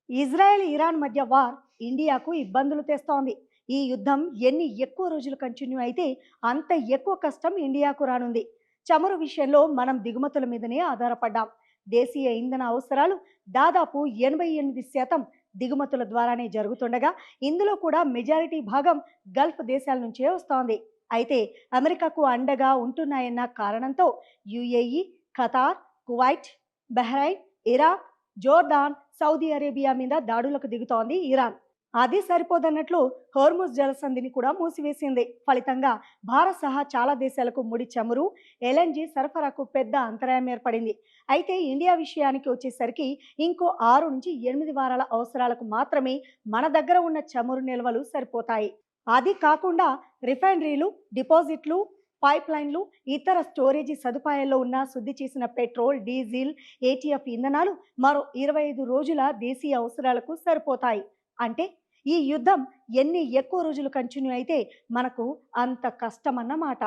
Israel Iran మధ్య war ఇండియాకు ఇబ్బందులు తెస్తోంది. ఈ యుద్ధం ఎన్ని ఎక్కువ రోజులు కంటిన్యూ అయితే అంత ఎక్కువ కష్టం ఇండియాకు రానుంది. చమురు విషయంలో మనం దిగుమతుల మీదనే ఆధారపడ్డాం. దేశీయ ఇంధన అవసరాలు దాదాపు 88% దిగుమతుల ద్వారానే జరుగుతుండగా ఇందులో కూడా మెజారిటీ భాగం గల్ఫ్ దేశాల నుంచే వస్తోంది. అయితే అమెరికాకు అండగా ఉంటున్నాయన్న కారణంతో UAE, Qatar, Kuwait, Bahrain, Iraq, Jordan, Saudi Arabia మీద దాడులకు దిగుతోంది ఇరాన్. అది సరిపోదన్నట్లు హోర్ముజ్ జలసంధిని కూడా మూసివేసింది. ఫలితంగా భారత్ సహా చాలా దేశాలకు ముడి చమురు, ఎల్ఎన్జి సరఫరాకు పెద్ద అంతరాయం ఏర్పడింది. అయితే ఇండియా విషయానికి వచ్చేసరికి ఇంకో 6 నుంచి 8 వారాల అవసరాలకు మాత్రమే మన దగ్గర ఉన్న చమురు నిల్వలు సరిపోతాయి. అది కాకుండా రిఫైనరీలు, డిపాజిట్లు, పైప్ లైన్లు, ఇతర స్టోరేజీ సదుపాయాల్లో ఉన్న శుద్ధి చేసిన పెట్రోల్, డీజిల్, ఏటీఎఫ్ ఇంధనాలు మరో 25 రోజుల దేశీయ అవసరాలకు సరిపోతాయి. అంటే ఈ యుద్ధం ఎన్ని ఎక్కువ రోజులు కంటిన్యూ అయితే మనకు అంత కష్టమన్నమాట.